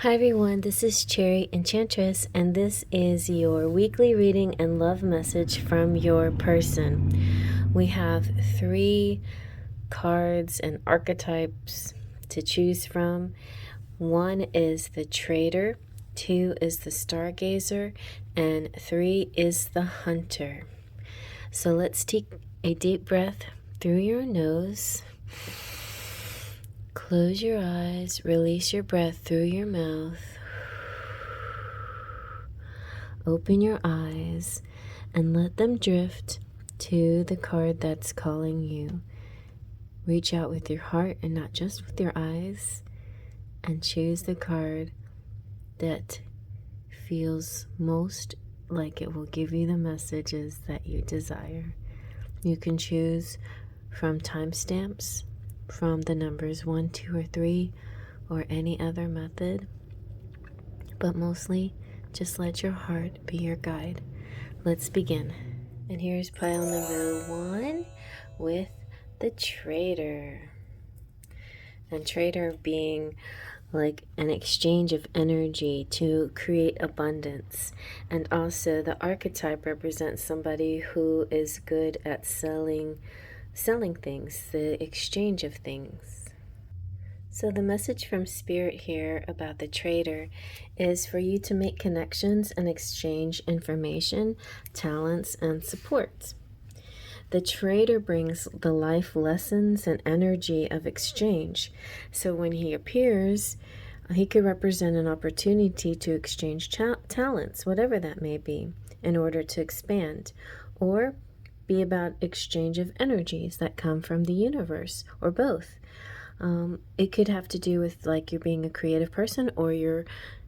Hi everyone, this is Cherry Enchantress, and this is your weekly reading and love message from your person. We have 3 cards and archetypes to choose from. 1 is the Trader, 2 is the Stargazer, and 3 is the Hunter. So let's take a deep breath through your nose. Close your eyes, release your breath through your mouth. Open your eyes and let them drift to the card that's calling you. Reach out with your heart and not just with your eyes, and choose the card that feels most like it will give you the messages that you desire. You can choose from timestamps, from the numbers 1, 2, or 3, or any other method, but mostly just let your heart be your guide. Let's begin. And here's pile number 1 with the Trader. And Trader being like an exchange of energy to create abundance. And also the archetype represents somebody who is good at selling things, the exchange of things. So the message from Spirit here about the Trader is for you to make connections and exchange information, talents, and support. The Trader brings the life lessons and energy of exchange. So when he appears, he could represent an opportunity to exchange talents, whatever that may be, in order to expand, or be about exchange of energies that come from the universe, or both. It could have to do with like you being a creative person, or your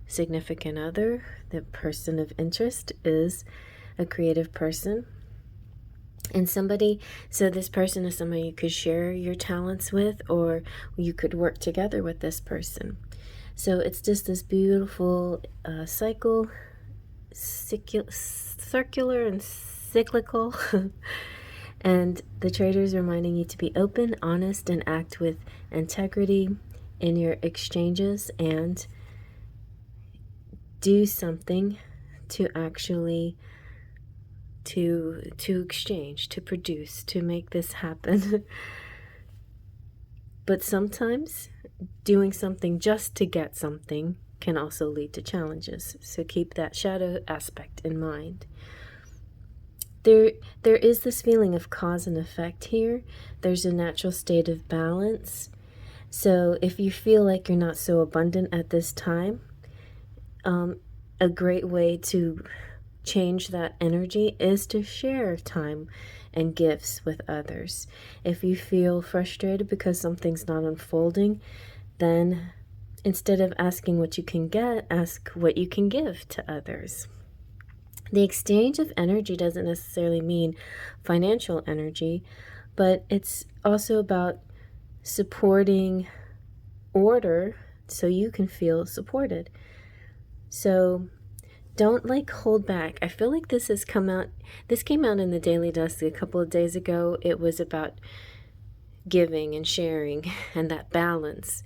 significant other, the person of interest is a creative person. And so this person is somebody you could share your talents with, or you could work together with this person. So it's just this beautiful circular and cyclical. And the Trader is reminding you to be open, honest, and act with integrity in your exchanges, and do something to actually to exchange, to produce, to make this happen. But sometimes doing something just to get something can also lead to challenges. So keep that shadow aspect in mind. There is this feeling of cause and effect here. There's a natural state of balance. So if you feel like you're not so abundant at this time, a great way to change that energy is to share time and gifts with others. If you feel frustrated because something's not unfolding, then instead of asking what you can get, ask what you can give to others. The exchange of energy doesn't necessarily mean financial energy, but it's also about supporting order so you can feel supported. So don't hold back. I feel like this came out in the Daily Dust a couple of days ago. It was about giving and sharing and that balance,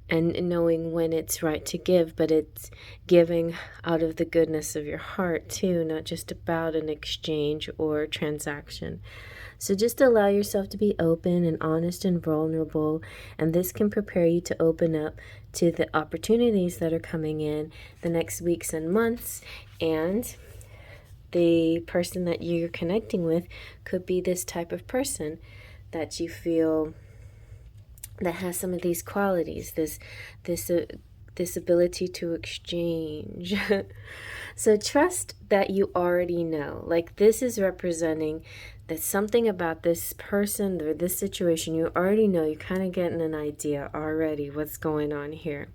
and knowing when it's right to give, but it's giving out of the goodness of your heart too, not just about an exchange or transaction. So just allow yourself to be open and honest and vulnerable, and this can prepare you to open up to the opportunities that are coming in the next weeks and months. And the person that you're connecting with could be this type of person that you feel that has some of these qualities, this ability to exchange. So trust that you already know. Like, this is representing that something about this person or this situation you already know. You're kind of getting an idea already what's going on here.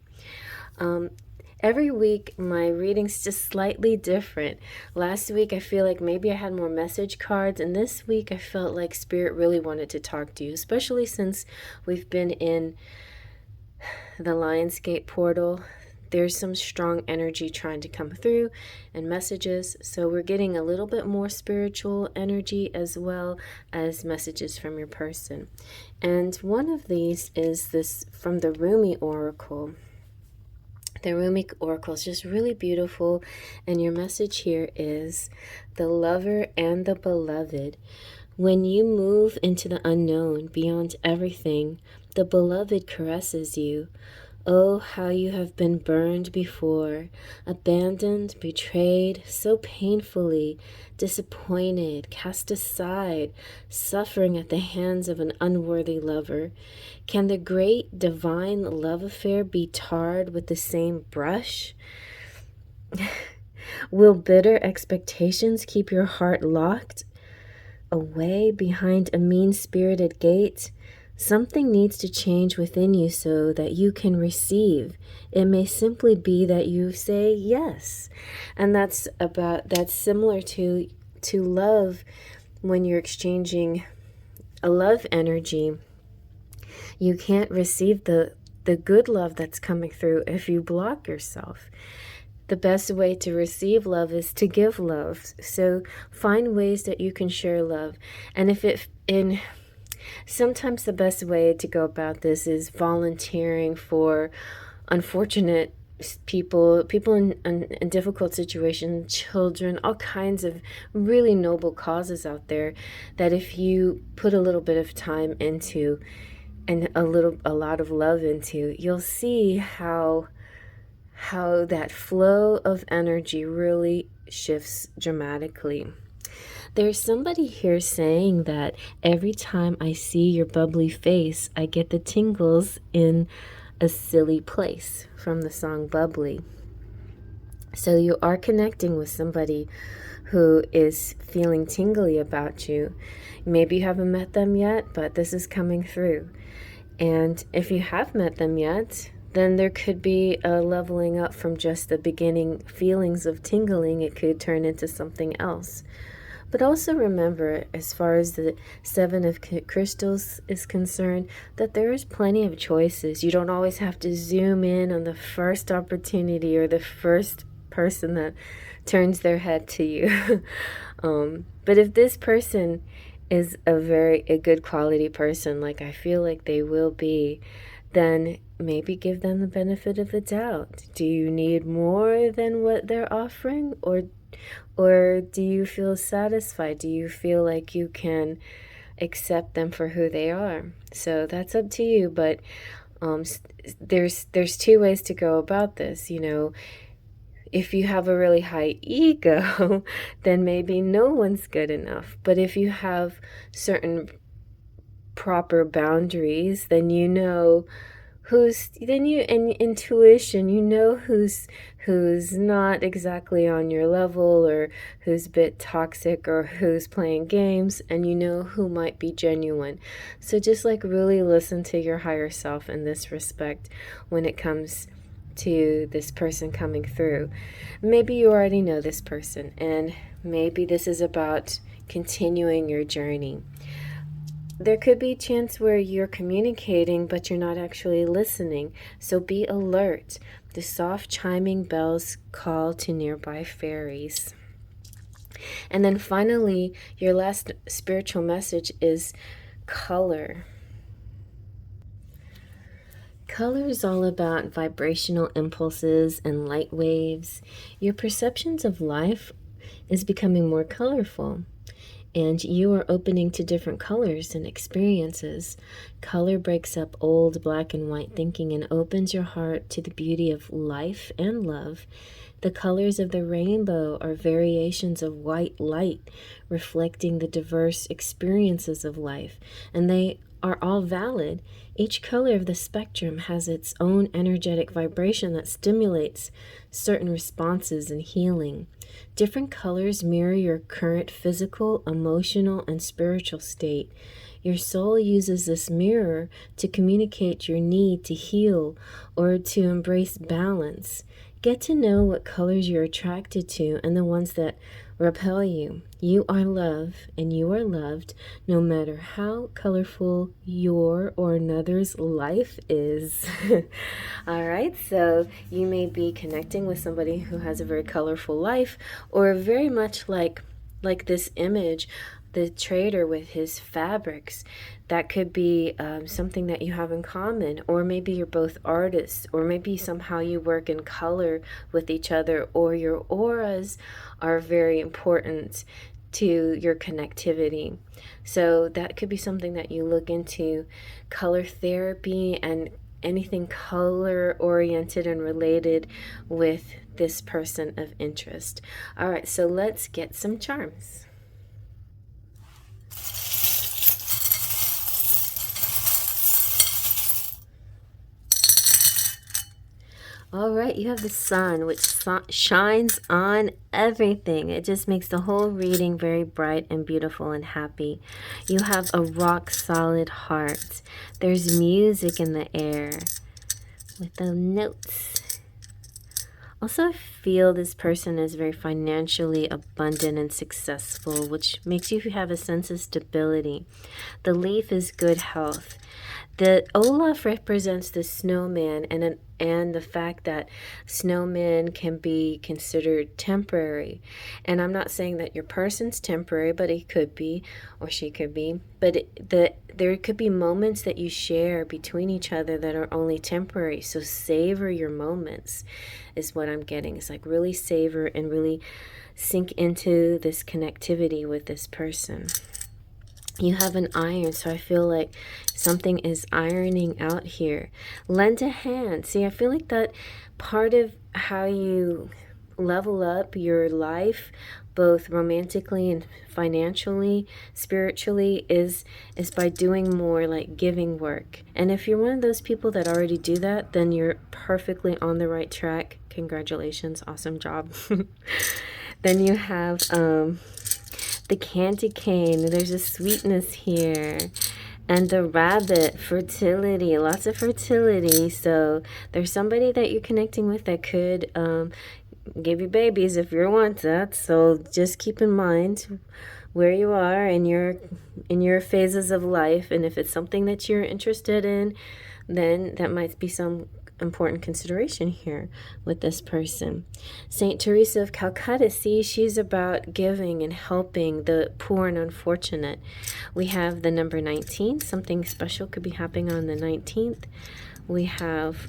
Every week, my reading's just slightly different. Last week, I feel like maybe I had more message cards, and this week, I felt like Spirit really wanted to talk to you, especially since we've been in the Lionsgate portal. There's some strong energy trying to come through and messages, so we're getting a little bit more spiritual energy as well as messages from your person. And one of these is this from the Rumi Oracle. The Rumi Oracle is just really beautiful, and your message here is the lover and the beloved. When you move into the unknown, beyond everything, the beloved caresses you. Oh, how you have been burned before, abandoned, betrayed, so painfully, disappointed, cast aside, suffering at the hands of an unworthy lover. Can the great divine love affair be tarred with the same brush? Will bitter expectations keep your heart locked away behind a mean-spirited gate? Something needs to change within you so that you can receive. It may simply be that you say yes. And that's similar to love. When you're exchanging a love energy, you can't receive the good love that's coming through if you block yourself. The best way to receive love is to give love. So find ways that you can share love. And sometimes the best way to go about this is volunteering for unfortunate people in difficult situations, children, all kinds of really noble causes out there that if you put a little bit of time into and a lot of love into, you'll see how that flow of energy really shifts dramatically. There's somebody here saying that every time I see your bubbly face, I get the tingles in a silly place, from the song Bubbly. So you are connecting with somebody who is feeling tingly about you. Maybe you haven't met them yet, but this is coming through. And if you have met them yet, then there could be a leveling up from just the beginning feelings of tingling. It could turn into something else. But also remember, as far as the Seven of Crystals is concerned, that there is plenty of choices. You don't always have to zoom in on the first opportunity or the first person that turns their head to you. But if this person is a good quality person, like I feel like they will be, then maybe give them the benefit of the doubt. Do you need more than what they're offering, or do you feel satisfied? Do you feel like you can accept them for who they are? So that's up to you, but there's two ways to go about this. If you have a really high ego, then maybe no one's good enough. But if you have certain proper boundaries, then intuition, who's not exactly on your level, or who's a bit toxic, or who's playing games, and who might be genuine. So just really listen to your higher self in this respect when it comes to this person coming through. Maybe you already know this person, and maybe this is about continuing your journey. There could be a chance where you're communicating, but you're not actually listening. So be alert. The soft chiming bells call to nearby fairies. And then finally, your last spiritual message is color. Color is all about vibrational impulses and light waves. Your perceptions of life is becoming more colorful, and you are opening to different colors and experiences. Color breaks up old black and white thinking and opens your heart to the beauty of life and love. The colors of the rainbow are variations of white light, reflecting the diverse experiences of life, and they are all valid. Each color of the spectrum has its own energetic vibration that stimulates certain responses and healing. Different colors mirror your current physical, emotional, and spiritual state. Your soul uses this mirror to communicate your need to heal or to embrace balance. Get to know what colors you're attracted to and the ones that repel you. You are love, and you are loved no matter how colorful your or another's life is. All right, so you may be connecting with somebody who has a very colorful life, or very much like this image. the trader with his fabrics. That could be something that you have in common, or maybe you're both artists, or maybe somehow you work in color with each other, or your auras are very important to your connectivity. So that could be something that you look into, color therapy and anything color oriented and related with this person of interest. All right, so let's get some charms. All right, you have the sun, which shines on everything. It just makes the whole reading very bright and beautiful and happy. You have a rock solid heart. There's music in the air with the notes. Also, I feel this person is very financially abundant and successful, which makes you have a sense of stability. The leaf is good health. The Olaf represents the snowman and the fact that snowmen can be considered temporary. And I'm not saying that your person's temporary, but he could be, or she could be. But there could be moments that you share between each other that are only temporary. So savor your moments is what I'm getting. It's like really savor and really sink into this connectivity with this person. You have an iron, so I feel like something is ironing out here. Lend a hand. See, I feel like that part of how you level up your life, both romantically and financially, spiritually, is by doing more like giving work. And if you're one of those people that already do that, then you're perfectly on the right track. Congratulations, awesome job. Then you have the candy cane. There's a sweetness here. And the rabbit, fertility, lots of fertility. So there's somebody that you're connecting with that could give you babies if you want that. So just keep in mind where you are in your phases of life, and if it's something that you're interested in, then that might be some important consideration here with this person. Saint Teresa of Calcutta, see, she's about giving and helping the poor and unfortunate. We have the number 19. Something special could be happening on the 19th. We have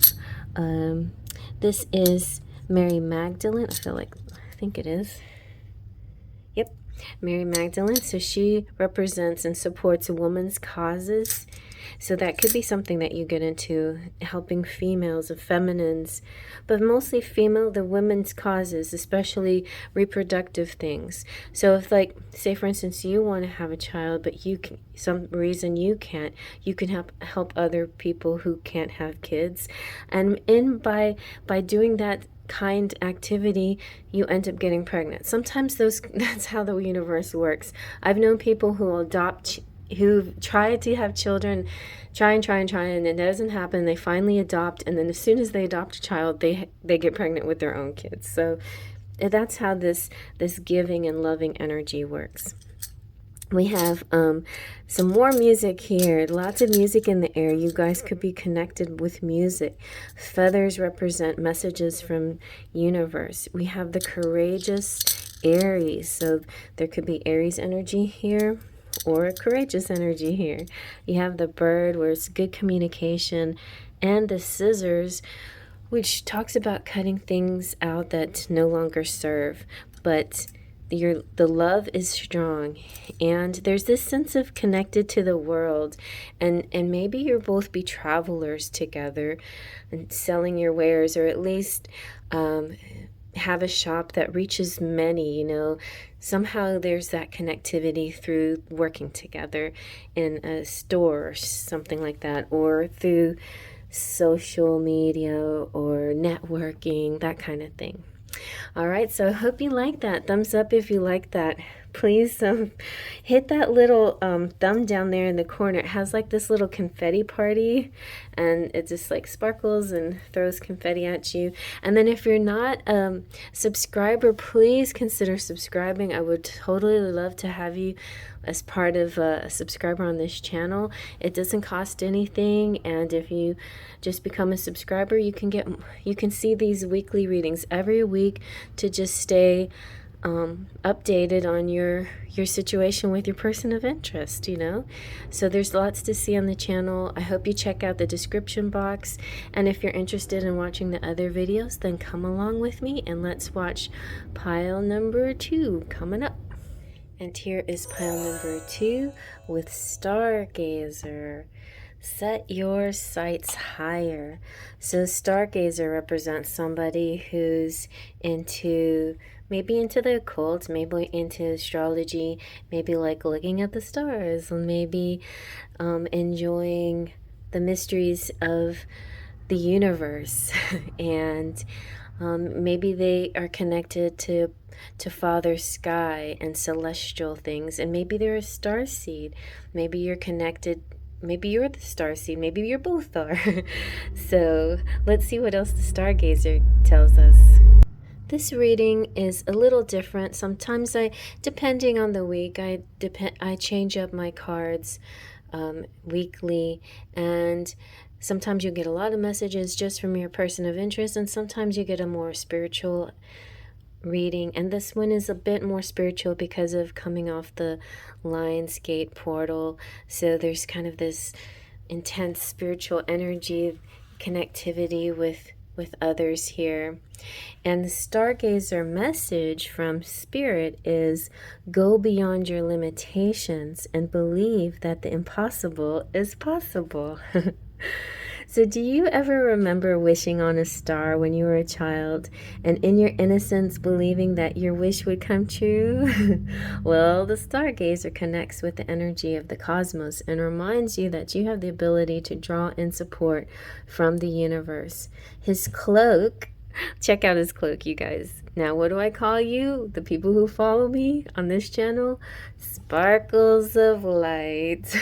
this is Mary Magdalene. I think it is. Yep, Mary Magdalene. So she represents and supports women's causes. So that could be something that you get into, helping females and feminines, but mostly the women's causes, especially reproductive things. So if, like, say for instance, you want to have a child, but some reason you can't, you can help other people who can't have kids. And by doing that kind activity, you end up getting pregnant. Sometimes that's how the universe works. I've known people who try to have children, try, and it doesn't happen. They finally adopt, and then as soon as they adopt a child, they get pregnant with their own kids. So that's how this giving and loving energy works. We have some more music here. Lots of music in the air. You guys could be connected with music. Feathers represent messages from universe. We have the courageous Aries. So there could be Aries energy here, or a courageous energy here. You have the bird, where it's good communication, and the scissors, which talks about cutting things out that no longer serve. But the love is strong, and there's this sense of connected to the world, and maybe you'll both be travelers together and selling your wares, or at least have a shop that reaches many. Somehow there's that connectivity through working together in a store or something like that, or through social media or networking, that kind of thing. All right, so I hope you like that. Thumbs up if you like that. Please hit that little thumb down there in the corner. It has like this little confetti party, and it just like sparkles and throws confetti at you. And then if you're not a subscriber, please consider subscribing. I would totally love to have you as part of a subscriber on this channel. It doesn't cost anything, and if you just become a subscriber, you can see these weekly readings every week to just stay updated on your situation with your person of interest, you know. So there's lots to see on the channel. I hope you check out the description box, and if you're interested in watching the other videos, then come along with me and let's watch pile number 2 coming up. And here is pile number 2 with Stargazer. Set your sights higher. So Stargazer represents somebody who's maybe into the occult, maybe into astrology, maybe like looking at the stars, maybe enjoying the mysteries of the universe. And maybe they are connected to Father Sky and celestial things, and maybe they're a star seed. Maybe you're connected. Maybe you're the star seed. Maybe you're both are. So let's see what else the Stargazer tells us. This reading is a little different. Sometimes depending on the week, I change up my cards weekly, and sometimes you get a lot of messages just from your person of interest, and sometimes you get a more spiritual reading, and this one is a bit more spiritual because of coming off the Lionsgate portal. So there's kind of this intense spiritual energy, connectivity with others here. And the Stargazer message from Spirit is, go beyond your limitations and believe that the impossible is possible. So do you ever remember wishing on a star when you were a child, and in your innocence believing that your wish would come true? Well, the Stargazer connects with the energy of the cosmos and reminds you that you have the ability to draw in support from the universe. His cloak, check out his cloak, you guys. Now, what do I call you, the people who follow me on this channel? Sparkles of light.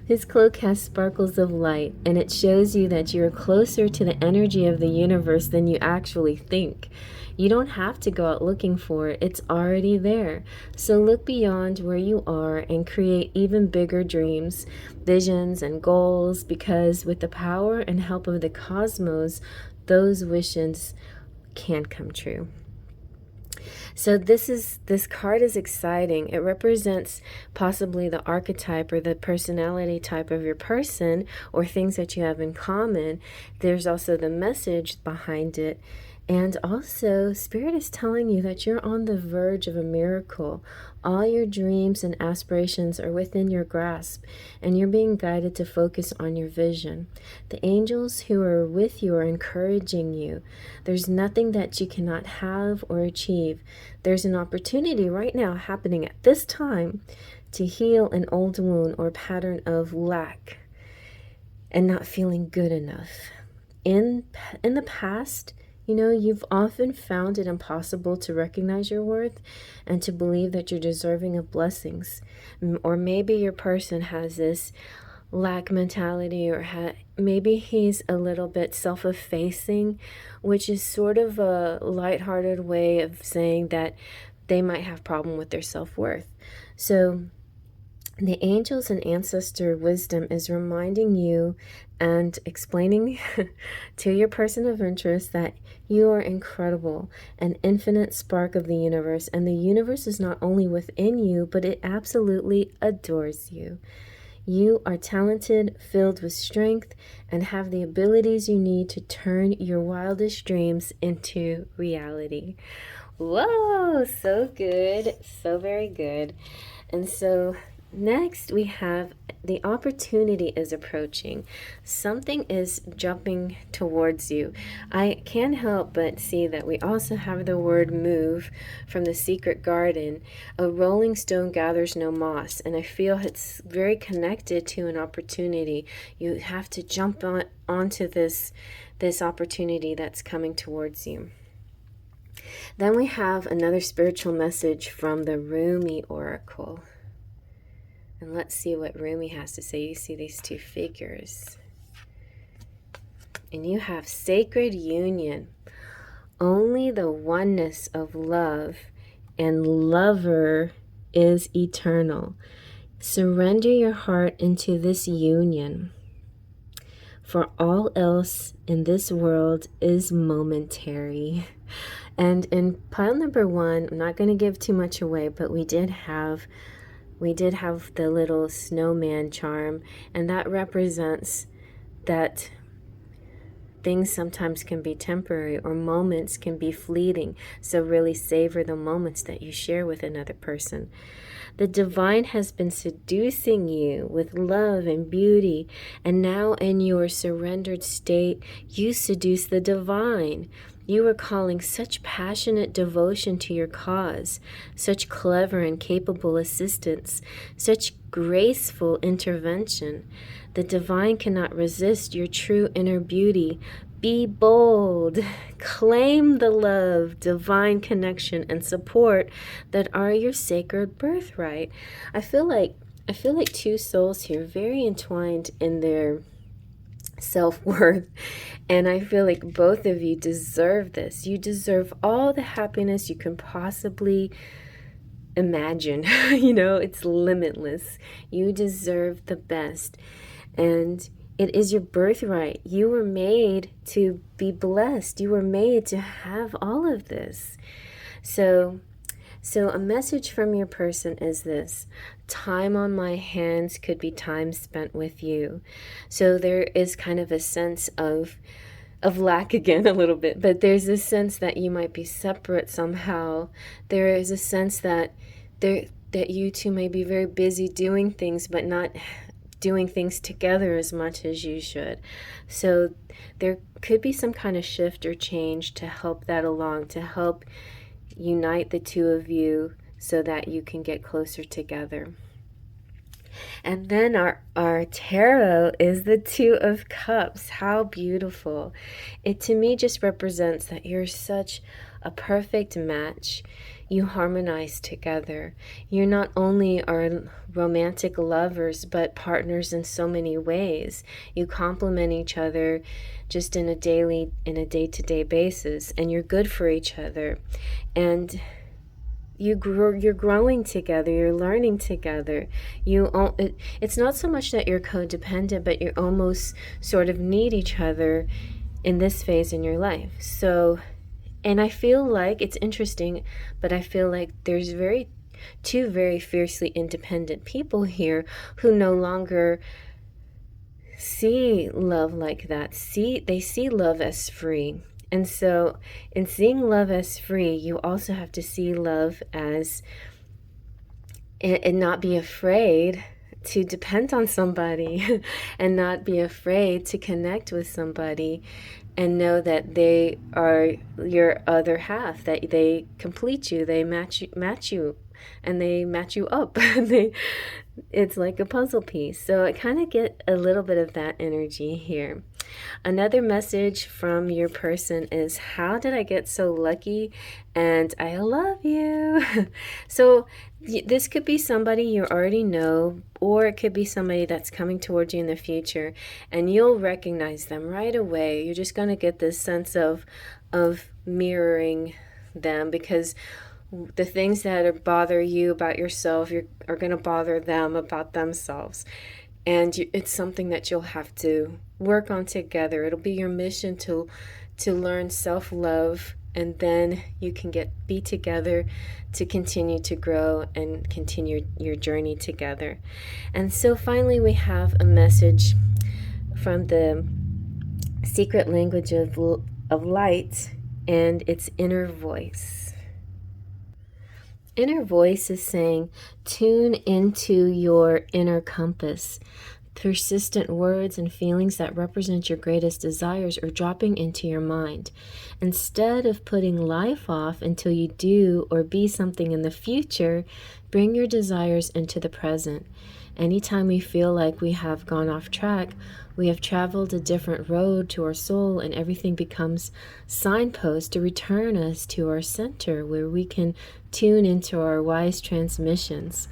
His cloak has sparkles of light, and it shows you that you're closer to the energy of the universe than you actually think. You don't have to go out looking for it. It's already there. So look beyond where you are and create even bigger dreams, visions, and goals, because with the power and help of the cosmos, those wishes can come true. So this card is exciting. It represents possibly the archetype or the personality type of your person, or things that you have in common. There's also the message behind it. And also, Spirit is telling you that you're on the verge of a miracle. All your dreams and aspirations are within your grasp, and you're being guided to focus on your vision. The angels who are with you are encouraging you. There's nothing that you cannot have or achieve. There's an opportunity right now happening at this time to heal an old wound or pattern of lack and not feeling good enough. In the past, you know, you've often found it impossible to recognize your worth and to believe that you're deserving of blessings. Or maybe your person has this lack mentality, or maybe he's a little bit self-effacing, which is sort of a lighthearted way of saying that they might have problem with their self-worth. So the angels and ancestor wisdom is reminding you and explaining to your person of interest that you are incredible, an infinite spark of the universe, and the universe is not only within you, but it absolutely adores you. You are talented, filled with strength, and have the abilities you need to turn your wildest dreams into reality. Whoa, so good, so very good. And so next, we have the opportunity is approaching. Something is jumping towards you. I can't help but see that we also have the word move from the Secret Garden. A rolling stone gathers no moss, and I feel it's very connected to an opportunity. You have to jump onto this opportunity that's coming towards you. Then we have another spiritual message from the Rumi Oracle. And let's see what Rumi has to say. You see these two figures. And you have sacred union. Only the oneness of love and lover is eternal. Surrender your heart into this union. for all else in this world is momentary. And in pile number 1, I'm not going to give too much away, but we did have the little snowman charm, and that represents that things sometimes can be temporary, or moments can be fleeting. So really savor the moments that you share with another person. The divine has been seducing you with love and beauty, and now in your surrendered state, you seduce the divine. You are calling such passionate devotion to your cause, such clever and capable assistance, such graceful intervention. The divine cannot resist your true inner beauty. Be bold. Claim the love, divine connection, and support that are your sacred birthright. I feel like two souls here, very entwined in their self-worth, and I feel like both of you deserve this. You deserve all the happiness you can possibly imagine. It's limitless. You deserve the best, and it is your birthright. You were made to be blessed. You were made to have all of this. So a message from your person is this: time on my hands could be time spent with you. So there is kind of a sense of lack again a little bit, but there's a sense that you might be separate somehow. There is a sense that you two may be very busy doing things, but not doing things together as much as you should. So there could be some kind of shift or change to help that along, to help unite the two of you so that you can get closer together. And then our tarot is the Two of Cups. How beautiful. It to me just represents that you're such a perfect match. You harmonize together. You not only are romantic lovers, but partners in so many ways. You complement each other just in a day-to-day basis, and you're good for each other. And you're growing together, you're learning together. It's not so much that you're codependent, but you almost sort of need each other in this phase in your life. So, and I feel like it's interesting, but I feel like there's two very fiercely independent people here who no longer see love like that. They see love as free. And so in seeing love as free, you also have to see love as, and not be afraid to depend on somebody and not be afraid to connect with somebody, and know that they are your other half, that they complete you, they match you, and they match you up. It's like a puzzle piece. So I kind of get a little bit of that energy here. Another message from your person is, how did I get so lucky? And I love you. So this could be somebody you already know, or it could be somebody that's coming towards you in the future, and you'll recognize them right away. You're just going to get this sense of mirroring them, because the things that bother you about yourself are going to bother them about themselves. And it's something that you'll have to work on together. It'll be your mission to learn self-love, and then you can be together to continue to grow and continue your journey together. And so finally we have a message from the secret language of light, and it's inner voice. Inner voice is saying, tune into your inner compass. Persistent words and feelings that represent your greatest desires are dropping into your mind. Instead of putting life off until you do or be something in the future, bring your desires into the present. Anytime we feel like we have gone off track, we have traveled a different road to our soul, and everything becomes signposts to return us to our center, where we can tune into our wise transmissions.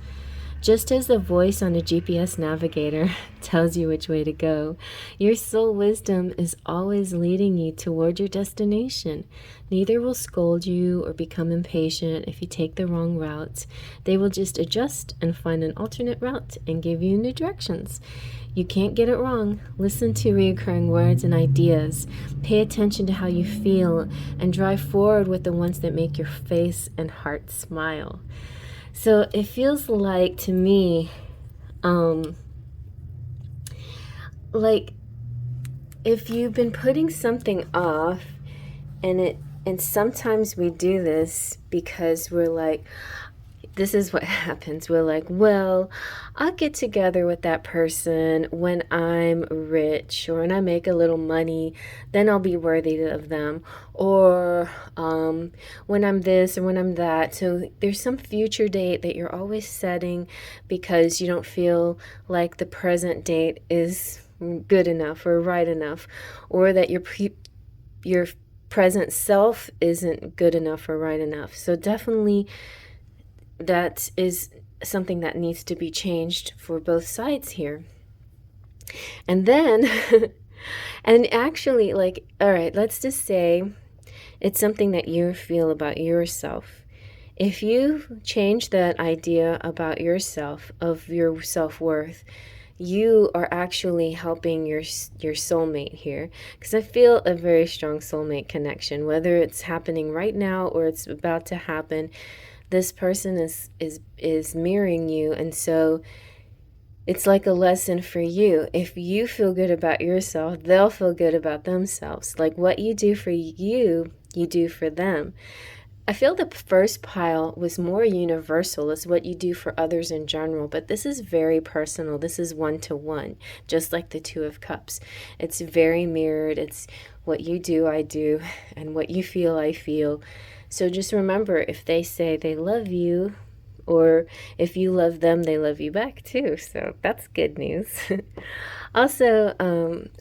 Just as the voice on a GPS navigator tells you which way to go, your soul wisdom is always leading you toward your destination. Neither will scold you or become impatient if you take the wrong route. They will just adjust and find an alternate route and give you new directions. You can't get it wrong. Listen to recurring words and ideas. Pay attention to how you feel and drive forward with the ones that make your face and heart smile. So it feels like to me, like if you've been putting something off, and sometimes we do this because we're like, this is what happens. We're like, well, I'll get together with that person when I'm rich or when I make a little money, then I'll be worthy of them. Or when I'm this or when I'm that. So there's some future date that you're always setting because you don't feel like the present date is good enough or right enough, or that your present self isn't good enough or right enough. So definitely that is something that needs to be changed for both sides here. And then, and actually, like, all right, let's just say it's something that you feel about yourself. If you change that idea about yourself, of your self-worth, you are actually helping your soulmate here, because I feel a very strong soulmate connection, whether it's happening right now or it's about to happen. This person is mirroring you, and so it's like a lesson for you. If you feel good about yourself, they'll feel good about themselves. Like what you do for you, you do for them. I feel the first pile was more universal, as what you do for others in general, but this is very personal. This is one-to-one, just like the Two of Cups. It's very mirrored. It's what you do, I do, and what you feel, I feel. So just remember, if they say they love you, or if you love them, they love you back too. So that's good news. Also,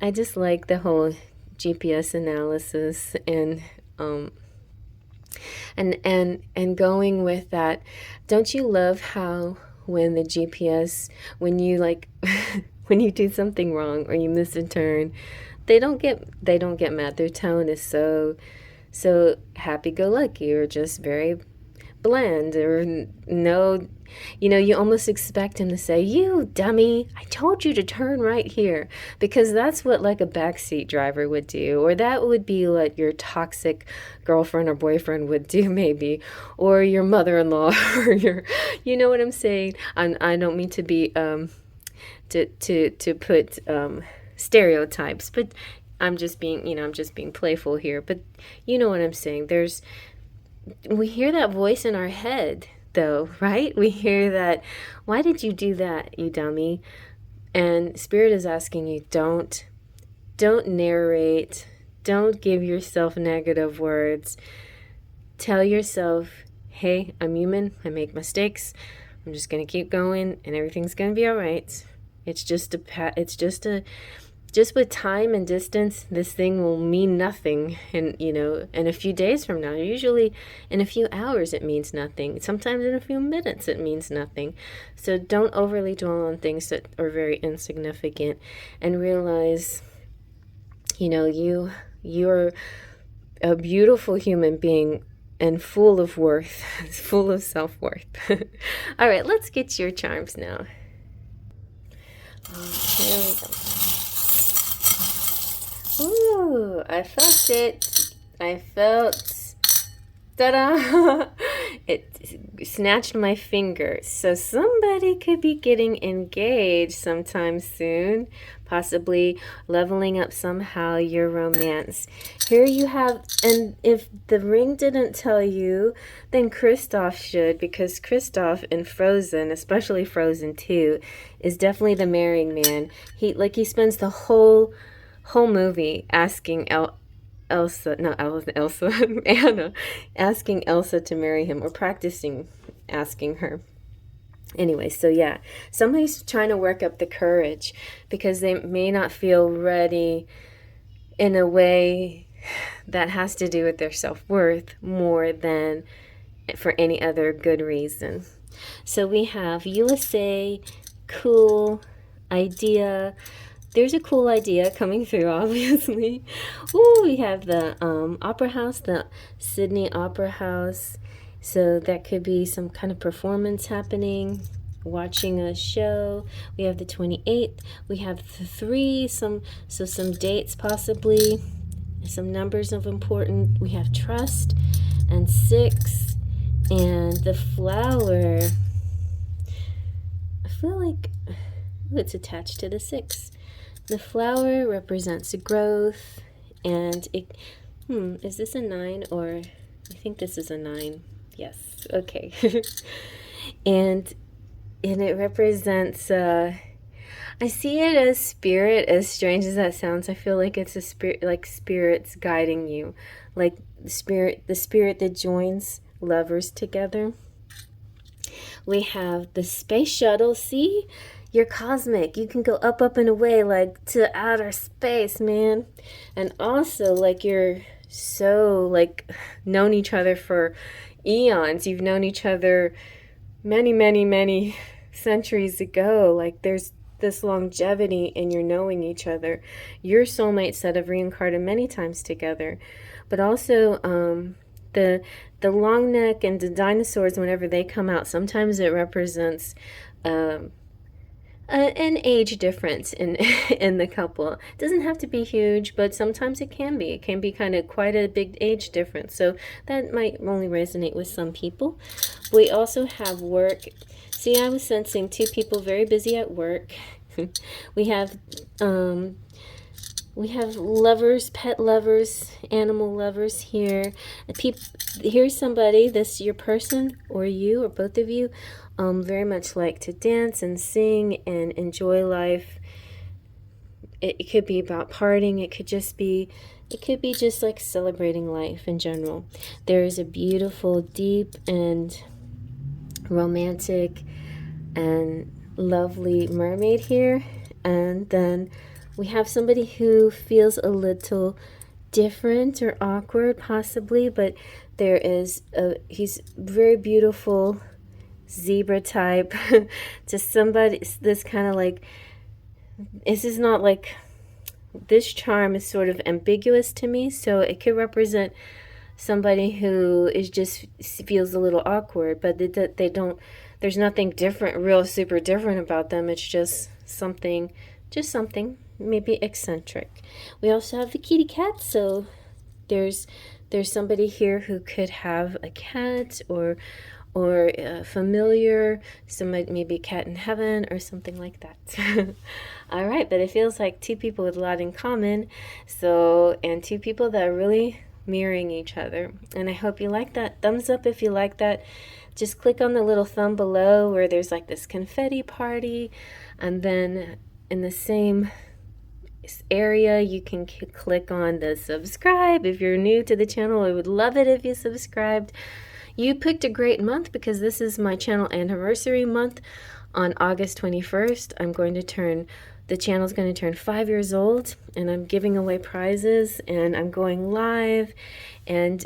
I just like the whole GPS analysis and going with that. Don't you love how when the GPS, when you like when you do something wrong or you miss a turn, they don't get mad. Their tone is so happy-go-lucky, or just very bland, or no, you almost expect him to say, "You dummy, I told you to turn right here," because that's what like a backseat driver would do, or that would be what your toxic girlfriend or boyfriend would do, maybe, or your mother-in-law, or your, you know what I'm saying? I don't mean to be to put stereotypes, but I'm just being playful here. But you know what I'm saying? We hear that voice in our head, though, right? We hear that, why did you do that, you dummy? And Spirit is asking you, don't narrate, don't give yourself negative words. Tell yourself, hey, I'm human, I make mistakes, I'm just going to keep going, and everything's going to be all right. Just with time and distance, this thing will mean nothing. And, in a few days from now, usually in a few hours, it means nothing. Sometimes in a few minutes, it means nothing. So don't overly dwell on things that are very insignificant, and realize, you're a beautiful human being and full of worth, full of self-worth. All right, let's get your charms now. Here we go. Ooh, I felt it. Ta-da! It snatched my fingers. So somebody could be getting engaged sometime soon, possibly leveling up somehow your romance. Here you have, and if the ring didn't tell you, then Kristoff should, because Kristoff in Frozen, especially Frozen 2, is definitely the marrying man. He spends the whole movie asking Anna, asking Elsa to marry him, or practicing asking her. Anyway, so yeah, somebody's trying to work up the courage because they may not feel ready in a way that has to do with their self-worth more than for any other good reason. So we have USA, cool, idea. There's a cool idea coming through, obviously. Ooh, we have the Opera House, the Sydney Opera House. So that could be some kind of performance happening, watching a show. We have the 28th. We have the 3, some dates possibly, some numbers of important. We have trust and 6 and the flower. I feel like it's attached to the 6. The flower represents growth, and it, is this a 9 or, I think this is a 9. Yes, okay. and it represents, I see it as spirit, as strange as that sounds. I feel like it's a spirit, like spirits guiding you, like the spirit that joins lovers together. We have the space shuttle. See, you're cosmic. You can go up, and away, like to outer space, man. And also, like, you're so, like, known each other for eons. You've known each other many, many, many centuries ago. Like, there's this longevity in your knowing each other. Your soulmates that have reincarnated many times together. But also, the long neck and the dinosaurs, whenever they come out, sometimes it represents an age difference in in the couple. It doesn't have to be huge, but sometimes it can be. It can be kind of quite a big age difference. So that might only resonate with some people. We also have work. See, I was sensing 2 people very busy at work. We have lovers, pet lovers, animal lovers here. Here's somebody, this your person or you or both of you, very much like to dance and sing and enjoy life. It could be about partying. It could be just like celebrating life in general. There is a beautiful, deep, and romantic and lovely mermaid here. And then we have somebody who feels a little different or awkward possibly, but he's very beautiful zebra type to somebody. This kind of like, this is not like, this charm is sort of ambiguous to me, so it could represent somebody who is just feels a little awkward, but they don't, there's nothing different, real super different about them. It's just something maybe eccentric. We also have the kitty cat, so there's somebody here who could have a cat or a familiar, somebody, maybe a cat in heaven or something like that. All right, but it feels like 2 people with a lot in common, so, and 2 people that are really mirroring each other. And I hope you like that. Thumbs up if you like that. Just click on the little thumb below where there's like this confetti party, and then in the same area you can click on the subscribe. If you're new to the channel, I would love it if you subscribed. You picked a great month because this is my channel anniversary month. On August 21st, the channel's going to turn 5 years old, and I'm giving away prizes, and I'm going live, and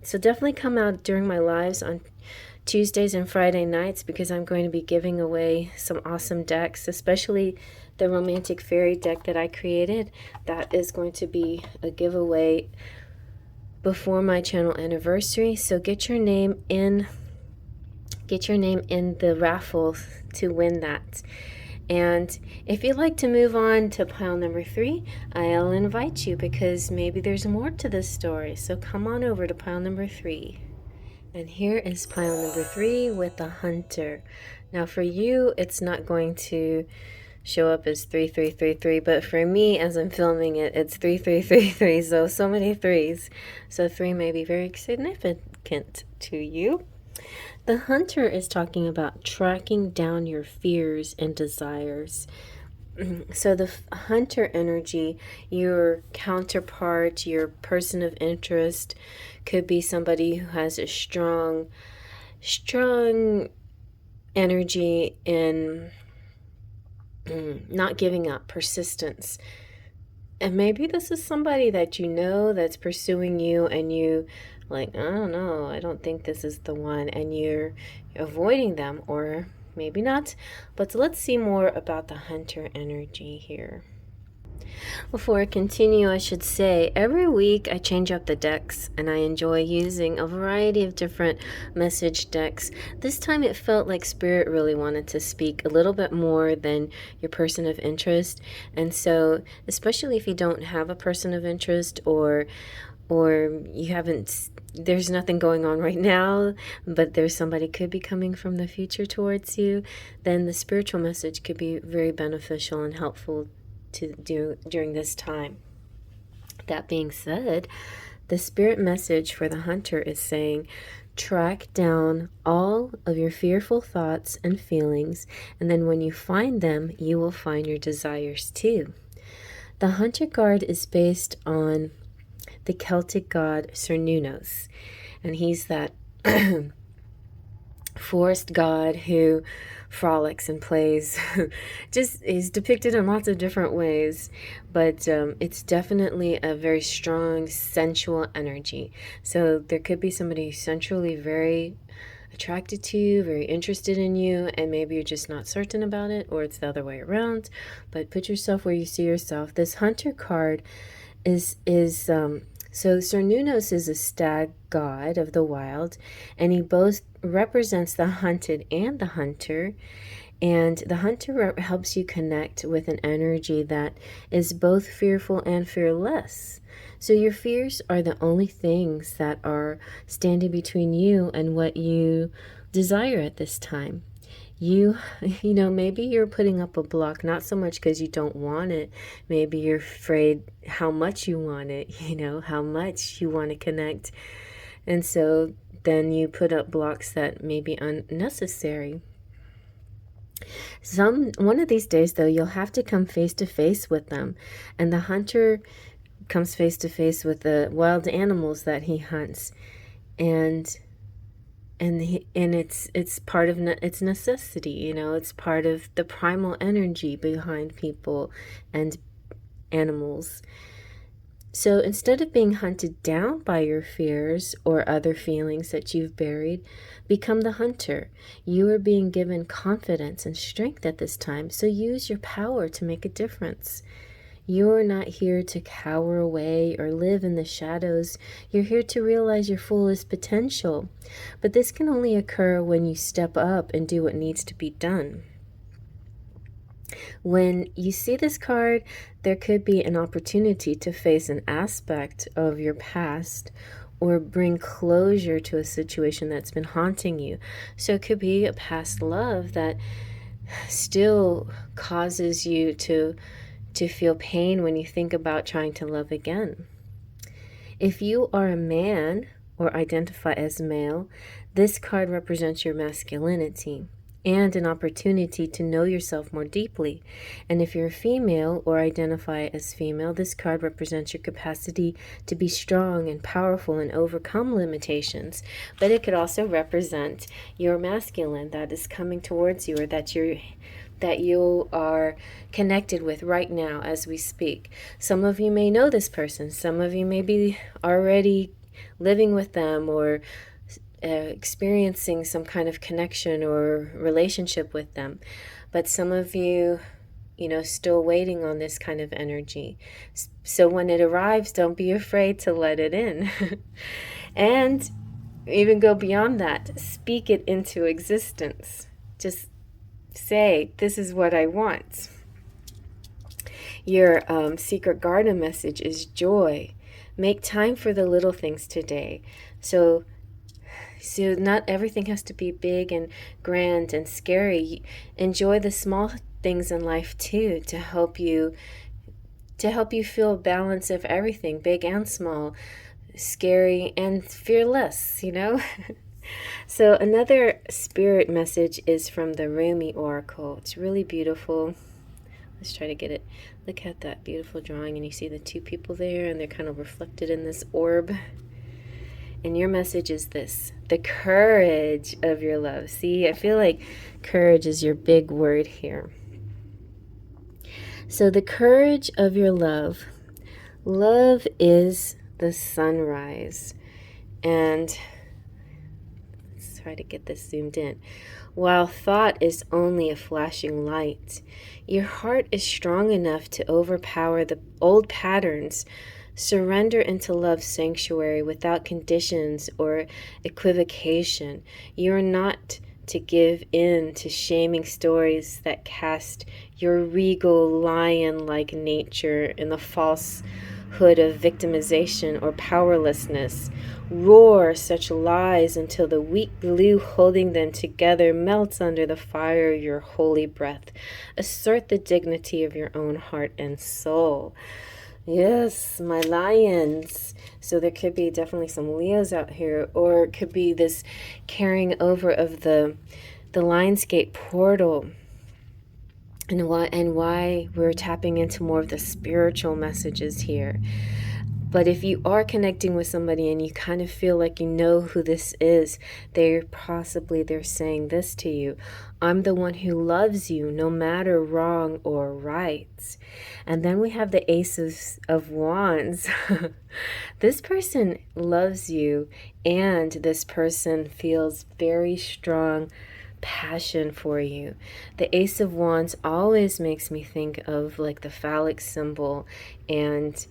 so definitely come out during my lives on Tuesdays and Friday nights, because I'm going to be giving away some awesome decks, especially the romantic fairy deck that I created. That is going to be a giveaway before my channel anniversary. So get your name in the raffle to win that. And if you'd like to move on to pile number 3, I'll invite you, because maybe there's more to this story. So come on over to pile number 3. And here is pile number 3 with the Hunter. Now for you, it's not going to show up as 3333, but for me, as I'm filming it, it's 3333. So many 3s. So 3 may be very significant to you. The Hunter is talking about tracking down your fears and desires. So the Hunter energy, your counterpart, your person of interest, could be somebody who has a strong energy in not giving up, persistence. And maybe this is somebody that you know that's pursuing you, and you like, I don't know, I don't think this is the one, and you're avoiding them, or maybe not. But let's see more about the hunter energy here. Before I continue, I should say every week I change up the decks, and I enjoy using a variety of different message decks. This time it felt like Spirit really wanted to speak a little bit more than your person of interest. And so, especially if you don't have a person of interest, or you haven't, there's nothing going on right now, but there's somebody could be coming from the future towards you, then the spiritual message could be very beneficial and helpful to do during this time. That being said, the spirit message for the hunter is saying, track down all of your fearful thoughts and feelings, and then when you find them, you will find your desires too. The hunter card is based on the Celtic god Cernunnos, and he's that forest god who frolics and plays. Just is depicted in lots of different ways, but it's definitely a very strong sensual energy. So there could be somebody sensually very attracted to you, very interested in you, and maybe you're just not certain about it, or it's the other way around. But put yourself where you see yourself. This hunter card is so Cernunnos is a stag god of the wild, and he both represents the hunted and the hunter. And the hunter helps you connect with an energy that is both fearful and fearless. So your fears are the only things that are standing between you and what you desire at this time. You know, maybe you're putting up a block, not so much because you don't want it. Maybe you're afraid how much you want it, you know, how much you want to connect. And so then you put up blocks that may be unnecessary. One of these days, though, you'll have to come face to face with them. And the hunter comes face to face with the wild animals that he hunts. And it's part of its necessity, you know, it's part of the primal energy behind people and animals. So instead of being hunted down by your fears or other feelings that you've buried, become the hunter. You are being given confidence and strength at this time, so use your power to make a difference. You're not here to cower away or live in the shadows. You're here to realize your fullest potential. But this can only occur when you step up and do what needs to be done. When you see this card, there could be an opportunity to face an aspect of your past or bring closure to a situation that's been haunting you. So it could be a past love that still causes you to feel pain when you think about trying to love again. If you are a man or identify as male, this card represents your masculinity and an opportunity to know yourself more deeply. And if you're a female or identify as female, this card represents your capacity to be strong and powerful and overcome limitations. But it could also represent your masculine that is coming towards you, or that you are connected with right now as we speak. Some of you may know this person. Some of you may be already living with them or experiencing some kind of connection or relationship with them. But some of you, you know, still waiting on this kind of energy. So when it arrives, don't be afraid to let it in. And even go beyond that. Speak it into existence. Just say, this is what I want. Your secret garden message is joy. Make time for the little things today. So not everything has to be big and grand and scary. Enjoy the small things in life too, to help you feel a balance of everything, big and small, scary and fearless, you know. So another spirit message is from the Rumi Oracle. It's really beautiful. Let's try to get it. Look at that beautiful drawing, and you see the two people there, and they're kind of reflected in this orb. And your message is this: the courage of your love. See, I feel like courage is your big word here. So the courage of your love. Love is the sunrise. And let's try to get this zoomed in. While thought is only a flashing light, your heart is strong enough to overpower the old patterns, surrender into love's sanctuary without conditions or equivocation. You are not to give in to shaming stories that cast your regal lion-like nature in the falsehood of victimization or powerlessness. Roar such lies until the weak glue holding them together melts under the fire of your holy breath. Assert the dignity of your own heart and soul. Yes, my lions. So there could be definitely some Leos out here, or it could be this carrying over of the Lionsgate portal, and why we're tapping into more of the spiritual messages here. But if you are connecting with somebody and you kind of feel like you know who this is, they're saying this to you: I'm the one who loves you no matter wrong or right. And then we have the Ace of Wands. This person loves you, and this person feels very strong passion for you. The Ace of Wands always makes me think of like the phallic symbol and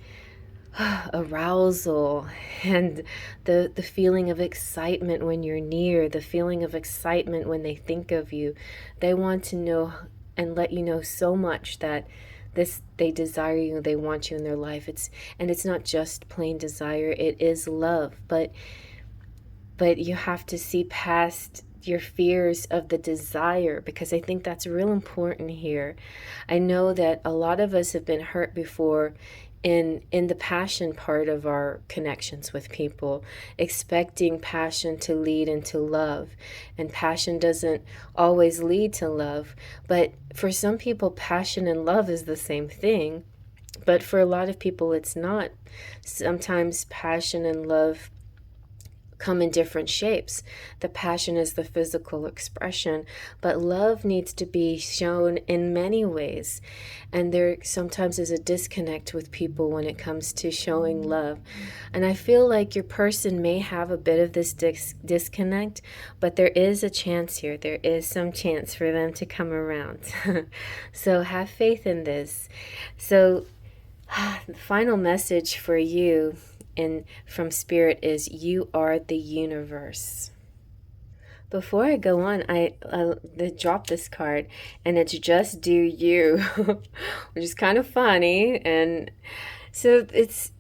arousal, and the feeling of excitement when you're near, the feeling of excitement when they think of you. They want to know and let you know so much that they desire you, they want you in their life. It's not just plain desire, it is love, but you have to see past your fears of the desire, because I think that's real important here. I know that a lot of us have been hurt before in the passion part of our connections with people, expecting passion to lead into love. And passion doesn't always lead to love. But for some people, passion and love is the same thing. But for a lot of people, it's not. Sometimes passion and love come in different shapes. The passion is the physical expression, but love needs to be shown in many ways. And there sometimes is a disconnect with people when it comes to showing love. And I feel like your person may have a bit of this disconnect, but there is a chance here. There is some chance for them to come around. So have faith in this. So the final message for you from Spirit is: you are the universe. Before I go on, I dropped this card, and it's just do you, which is kind of funny. And so it's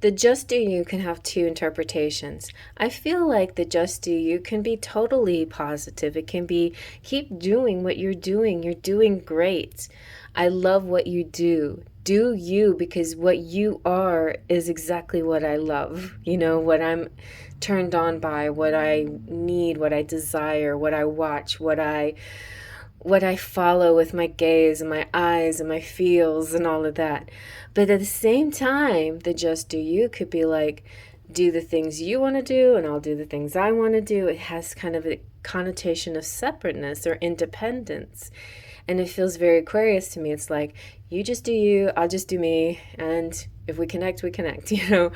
the just do you can have two interpretations. I feel like the just do you can be totally positive. It can be, keep doing what you're doing. You're doing great. I love what you do. Do you, because what you are is exactly what I love. You know, what I'm turned on by, what I need, what I desire, what I watch, what I follow with my gaze and my eyes and my feels and all of that. But at the same time, the just do you could be like, do the things you want to do and I'll do the things I want to do. It has kind of a connotation of separateness or independence. And it feels very Aquarius to me. It's like, you just do you, I'll just do me, and if we connect, we connect, you know?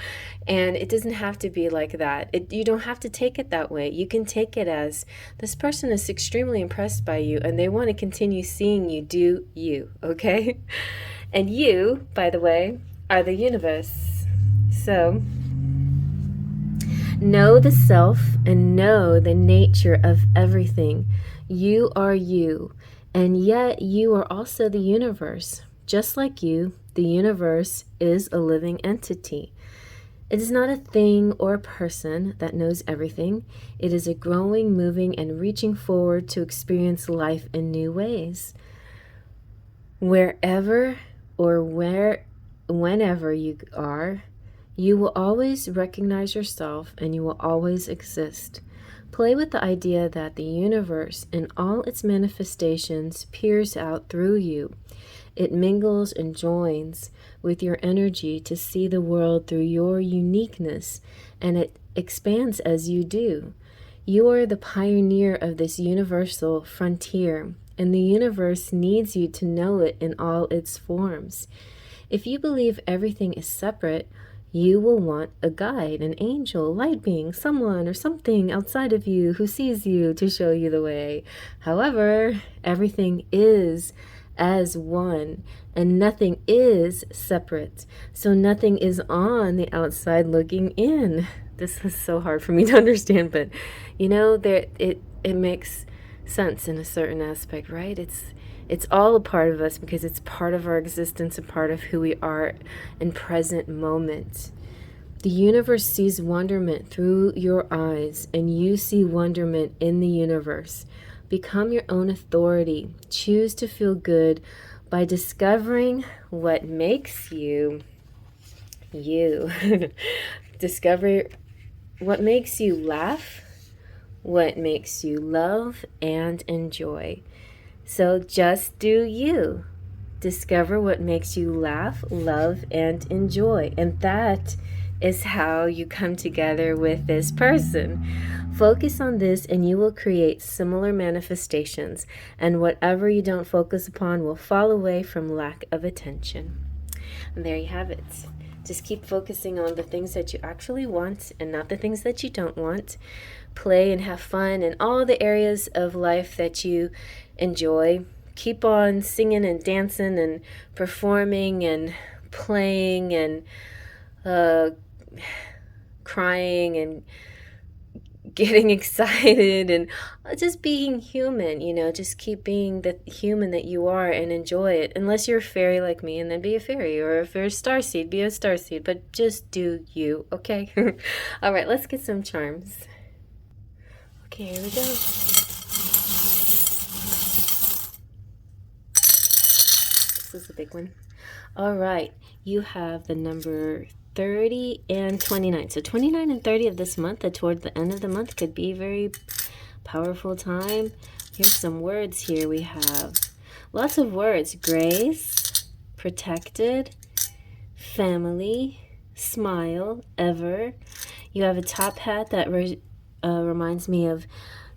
And it doesn't have to be like that. You don't have to take it that way. You can take it as, this person is extremely impressed by you, and they want to continue seeing you do you, okay? And you, by the way, are the universe. So, know the self and know the nature of everything. You are you. And yet you are also the universe. Just like you, the universe is a living entity. It is not a thing or a person that knows everything. It is a growing, moving, and reaching forward to experience life in new ways. Wherever or whenever you are, you will always recognize yourself and you will always exist. Play with the idea that the universe in all its manifestations peers out through you. It mingles and joins with your energy to see the world through your uniqueness, and it expands as you do. You are the pioneer of this universal frontier, and the universe needs you to know it in all its forms. If you believe everything is separate, you will want a guide, an angel, light being, someone or something outside of you who sees you to show you the way. However, everything is as one and nothing is separate. So nothing is on the outside looking in. This is so hard for me to understand, but it makes sense in a certain aspect, right? It's all a part of us because it's part of our existence, a part of who we are in present moment. The universe sees wonderment through your eyes, and you see wonderment in the universe. Become your own authority. Choose to feel good by discovering what makes you you. Discover what makes you laugh, what makes you love and enjoy. So just do you. Discover what makes you laugh, love, and enjoy. And that is how you come together with this person. Focus on this and you will create similar manifestations. And whatever you don't focus upon will fall away from lack of attention. And there you have it. Just keep focusing on the things that you actually want and not the things that you don't want. Play and have fun in all the areas of life that you enjoy. Keep on singing and dancing and performing and playing and crying and getting excited and just being human, just keep being the human that you are and enjoy it. Unless you're a fairy like me, and then be a fairy, or if you're a starseed, be a starseed, but just do you, okay? All right, let's get some charms. Okay, here we go. This is a big one. All right, you have the number 30 and 29. So 29 and 30 of this month, toward the end of the month, could be a very powerful time. Here's some words here. We have lots of words. Grace, protected, family, smile, ever. You have a top hat that reminds me of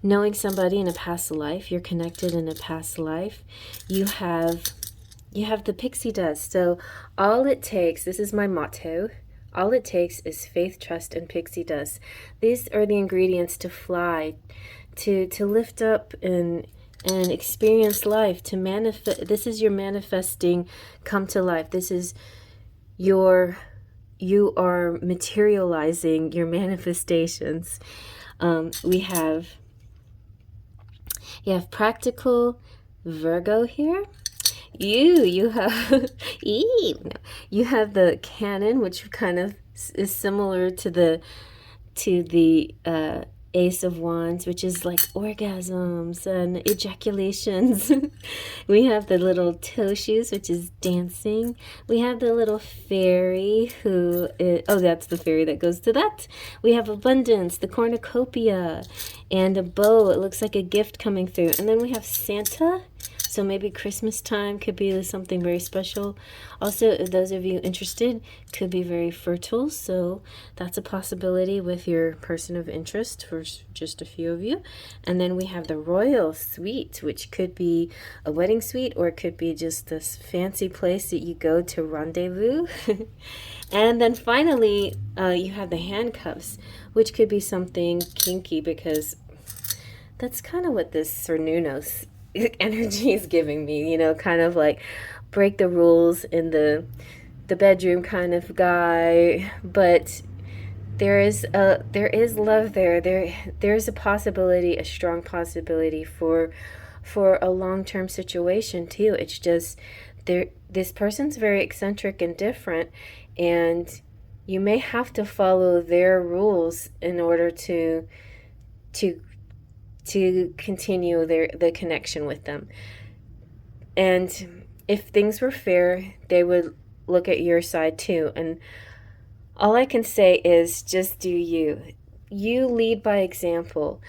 knowing somebody in a past life. You're connected in a past life. You have the pixie dust. So all it takes, this is my motto, all it takes is faith, trust, and pixie dust. These are the ingredients to fly, to lift up and experience life, to manifest. This is your manifesting come to life. This is you are materializing your manifestations. You have practical Virgo here. You have you have the cannon, which kind of is similar to the Ace of Wands, which is like orgasms and ejaculations. We have the little toe shoes, which is dancing. We have the little fairy that's the fairy that goes to that. We have abundance, the cornucopia, and a bow. It looks like a gift coming through. And then we have Santa. So maybe Christmas time could be something very special. Also, if those of you interested, could be very fertile. So that's a possibility with your person of interest for just a few of you. And then we have the royal suite, which could be a wedding suite, or it could be just this fancy place that you go to rendezvous. And then finally, you have the handcuffs, which could be something kinky, because that's kind of what this Cernunos energy is giving me, kind of like break the rules in the bedroom kind of guy. But there is love there's a possibility, a strong possibility for a long-term situation too. It's just this person's very eccentric and different, and you may have to follow their rules in order to continue the connection with them. And if things were fair, they would look at your side too. And all I can say is just do you. You lead by example.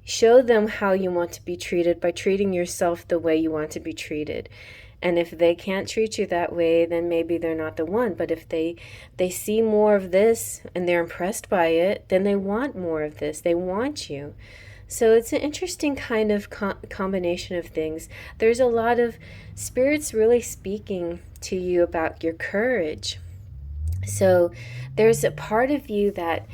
Show them how you want to be treated by treating yourself the way you want to be treated. And if they can't treat you that way, then maybe they're not the one. But if they see more of this and they're impressed by it, then they want more of this. They want you. So it's an interesting kind of combination of things. There's a lot of spirits really speaking to you about your courage. So there's a part of you that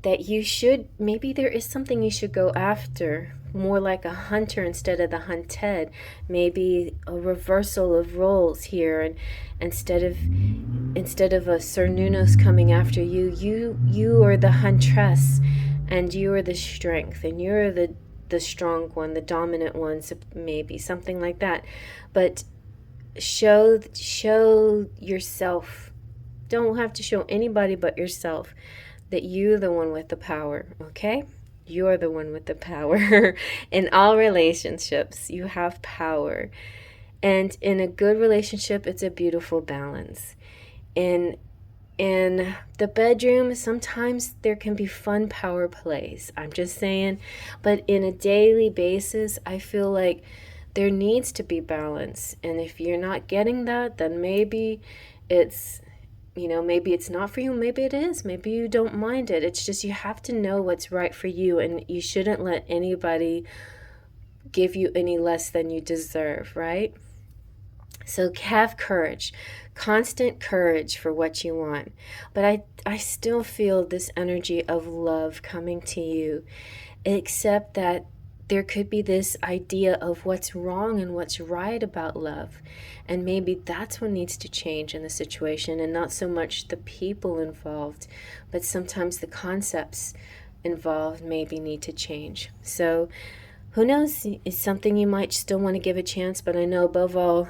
you should, maybe there is something you should go after, more like a hunter instead of the hunted. Maybe a reversal of roles here, and instead of a Sir Nunos coming after you, you are the huntress, and you are the strength, and you're the strong one, the dominant one, maybe something like that. But show yourself. Don't have to show anybody but yourself that you're the one with the power, okay? You're the one with the power. In all relationships, you have power. And in a good relationship, it's a beautiful balance. In the bedroom, sometimes there can be fun power plays. I'm just saying. But in a daily basis, I feel like there needs to be balance. And if you're not getting that, then maybe it's, maybe it's not for you. Maybe it is. Maybe you don't mind it. It's just you have to know what's right for you, and you shouldn't let anybody give you any less than you deserve, right? So have courage, constant courage for what you want. But I still feel this energy of love coming to you, except that there could be this idea of what's wrong and what's right about love. And maybe that's what needs to change in the situation, and not so much the people involved, but sometimes the concepts involved maybe need to change. So who knows? It's something you might still want to give a chance, but I know above all,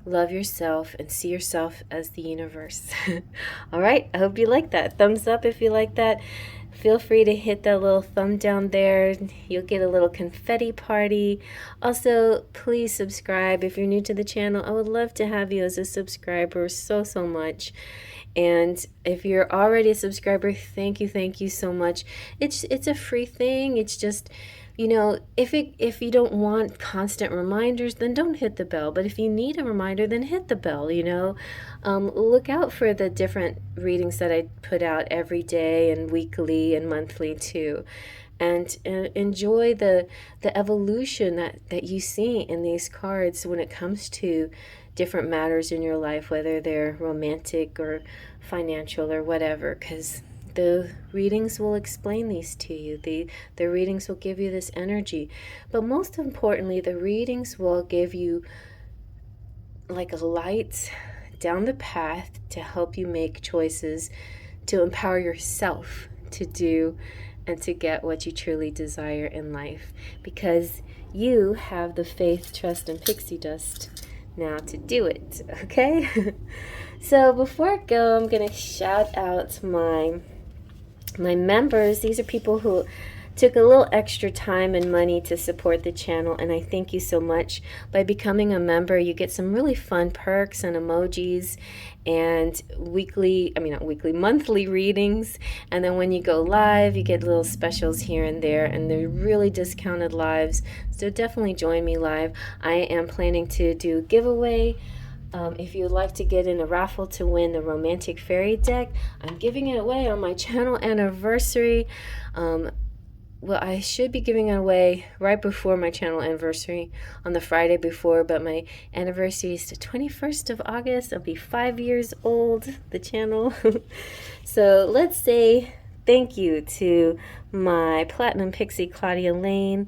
love yourself and see yourself as the universe. All right, I hope you like that. Thumbs up if you like that. Feel free to hit that little thumb down there. You'll get a little confetti party. Also, please subscribe if you're new to the channel. I would love to have you as a subscriber so much. And if you're already a subscriber, thank you so much. It's a free thing. It's just, if you don't want constant reminders, then don't hit the bell. But if you need a reminder, then hit the bell. Look out for the different readings that I put out every day and weekly and monthly too. And enjoy the evolution that you see in these cards when it comes to different matters in your life, whether they're romantic or financial or whatever, because the readings will explain these to you. The readings will give you this energy. But most importantly, the readings will give you like a light down the path to help you make choices, to empower yourself to do and to get what you truly desire in life. Because you have the faith, trust, and pixie dust now to do it, okay? So before I go, I'm going to shout out my members. These are people who took a little extra time and money to support the channel, and I thank you so much. By becoming a member, you get some really fun perks and emojis and monthly readings. And then when you go live, you get little specials here and there, and they're really discounted lives. So definitely join me live. I am planning to do a giveaway. If you'd like to get in a raffle to win the Romantic Fairy deck, I'm giving it away on my channel anniversary. Well, I should be giving it away right before my channel anniversary, on the Friday before, but my anniversary is the 21st of August. I'll be 5 years old, the channel. So let's say thank you to my Platinum Pixie, Claudia Lane,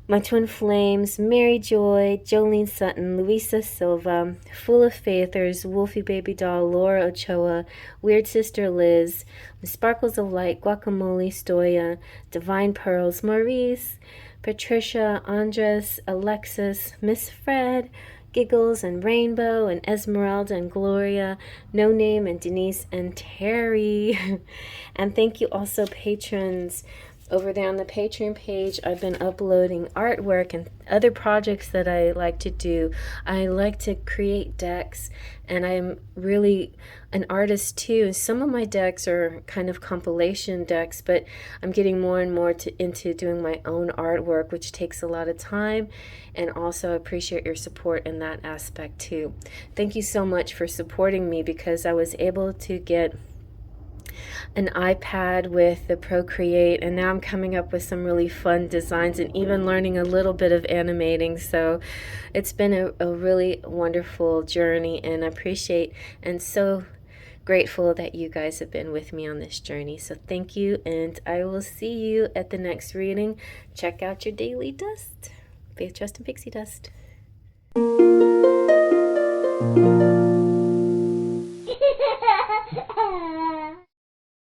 my twin flames, Mary Joy, Jolene Sutton, Louisa Silva, Full of Faithers, Wolfie Baby Doll, Laura Ochoa, Weird Sister Liz, Sparkles of Light, Guacamole Stoya, Divine Pearls, Maurice, Patricia, Andres, Alexis, Miss Fred, Giggles and Rainbow and Esmeralda and Gloria, No Name and Denise and Terry. And thank you also patrons. Over there on the Patreon page, I've been uploading artwork and other projects that I like to do. I like to create decks, and I'm really an artist too. Some of my decks are kind of compilation decks, but I'm getting more and more into doing my own artwork, which takes a lot of time, and also I appreciate your support in that aspect too. Thank you so much for supporting me, because I was able to get an iPad with the Procreate, and now I'm coming up with some really fun designs and even learning a little bit of animating. So it's been a really wonderful journey, and I appreciate and so grateful that you guys have been with me on this journey. So thank you, and I will see you at the next reading. Check out your daily dust. Faith, trust, and pixie dust.